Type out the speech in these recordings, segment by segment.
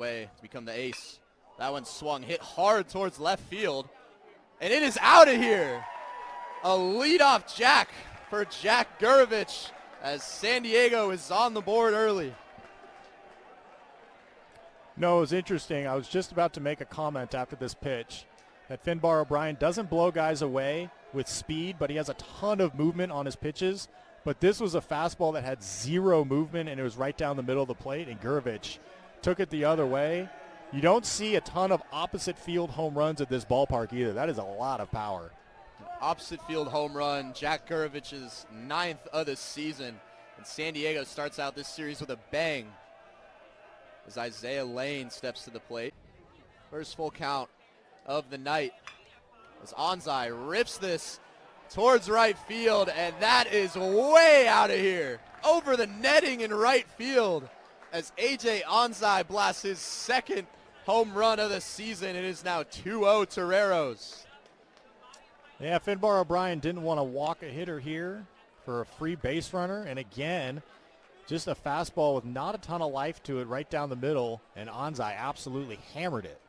way to become the ace. That one swung, hit hard towards left field, and it is out of here. A leadoff jack for Jack Gurovich as San Diego is on the board early. No, it was interesting. I was just about to make a comment after this pitch that Finbar O'Brien doesn't blow guys away with speed, but he has a ton of movement on his pitches. But this was a fastball that had zero movement, and it was right down the middle of the plate, and Gurovich took it the other way. You don't see a ton of opposite field home runs at this ballpark either. That is a lot of power. Opposite field home run, Jack Gurovich's 9th of the season. And San Diego starts out this series with a bang as Isaiah Lane steps to the plate. First full count of the night as Onzai rips this towards right field, and that is way out of here. Over the netting in right field as A.J. Onzai blasts his 2nd home run of the season. It is now 2-0 Toreros. Yeah, Finbar O'Brien didn't want to walk a hitter here for a free base runner. And again, just a fastball with not a ton of life to it right down the middle, and Onzai absolutely hammered it.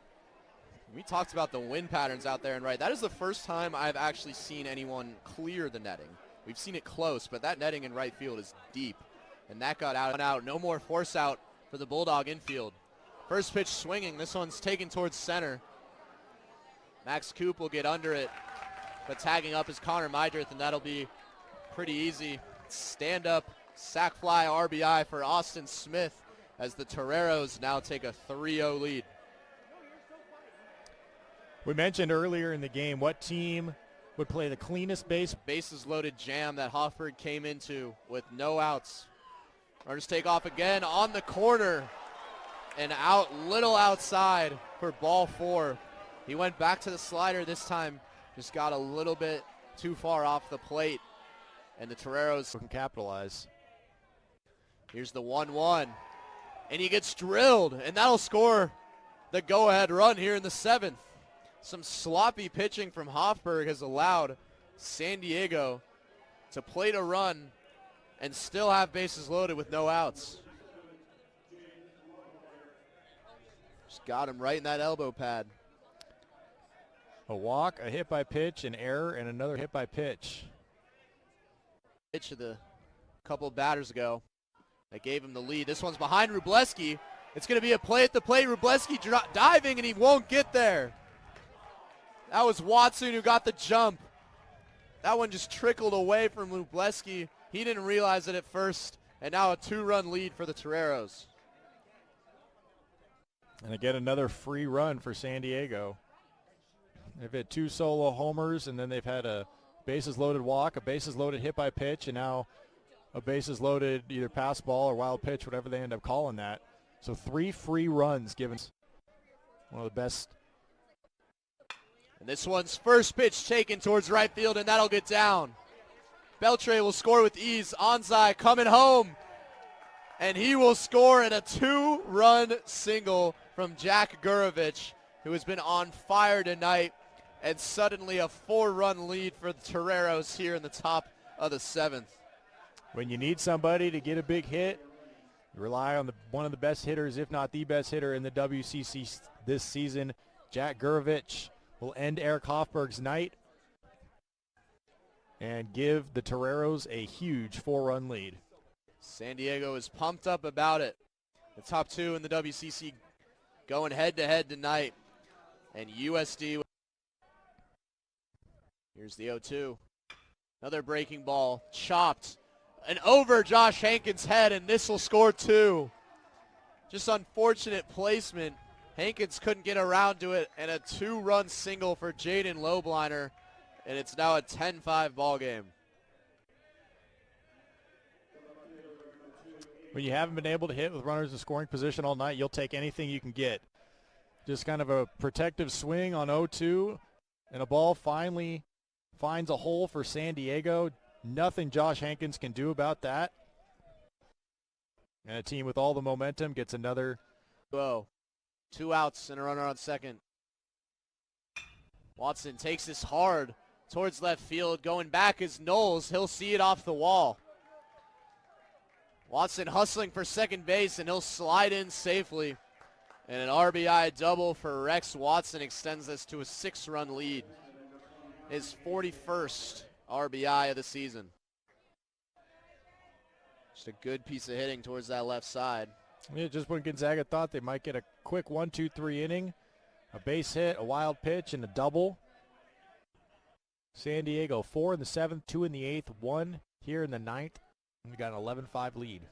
We talked about the wind patterns out there and right. That is the first time I've actually seen anyone clear the netting. We've seen it close, but that netting in right field is deep. And that got out. No more force out for the Bulldog infield. First pitch swinging. This one's taken towards center. Max Coop will get under it. But tagging up is Connor Mydrith, and that'll be pretty easy. Stand-up sac fly RBI for Austin Smith as the Toreros now take a 3-0 lead. We mentioned earlier in the game what team would play the cleanest bases loaded jam that Hoffberg came into with no outs. Runners take off again on the corner and out, little outside for ball 4. He went back to the slider this time, just got a little bit too far off the plate, and the Toreros can capitalize. Here's the 1-1, and he gets drilled, and that'll score the go-ahead run here in the 7th. Some sloppy pitching from Hoffberg has allowed San Diego to plate a run and still have bases loaded with no outs. Just got him right in that elbow pad. A walk, a hit by pitch, an error, and another hit by pitch. Pitch of the couple of batters ago that gave him the lead. This one's behind Wróblewski. It's going to be a play at the plate. Wróblewski diving, and he won't get there. That was Watson who got the jump. That one just trickled away from Wróblewski. He didn't realize it at first, and now a 2-run lead for the Toreros. And again, another free run for San Diego. They've had 2 solo homers, and then they've had a bases-loaded walk, a bases-loaded hit by pitch, and now a bases-loaded either pass ball or wild pitch, whatever they end up calling that. So 3 free runs given one of the best. And this one's first pitch taken towards right field, and that'll get down. Beltre will score with ease. Onzai coming home, and he will score in a 2-run single from Jack Gurovich, who has been on fire tonight, and suddenly a 4-run lead for the Toreros here in the top of the 7th. When you need somebody to get a big hit, you rely on one of the best hitters, if not the best hitter in the WCC this season. Jack Gurovich will end Eric Hoffberg's night and give the Toreros a huge 4-run lead. San Diego is pumped up about it. The top 2 in the WCC going head-to-head tonight. And USD. Here's the 0-2. Another breaking ball. Chopped. And over Josh Hankins' head, and this will score 2. Just unfortunate placement. Hankins couldn't get around to it, and a 2-run single for Jaden Lobliner, and it's now a 10-5 ball game. When you haven't been able to hit with runners in scoring position all night, you'll take anything you can get. Just kind of a protective swing on 0-2, and a ball finally finds a hole for San Diego. Nothing Josh Hankins can do about that. And a team with all the momentum gets another. Whoa. 2 outs and a runner on second. Watson takes this hard towards left field. Going back is Knowles. He'll see it off the wall. Watson hustling for second base, and he'll slide in safely. And an RBI double for Rex Watson extends this to a 6-run lead. His 41st RBI of the season. Just a good piece of hitting towards that left side. Yeah, just when Gonzaga thought they might get a quick 1-2-3 inning, a base hit, a wild pitch, and a double. San Diego 4 in the 7th, 2 in the 8th, 1 here in the 9th. We got an 11-5 lead.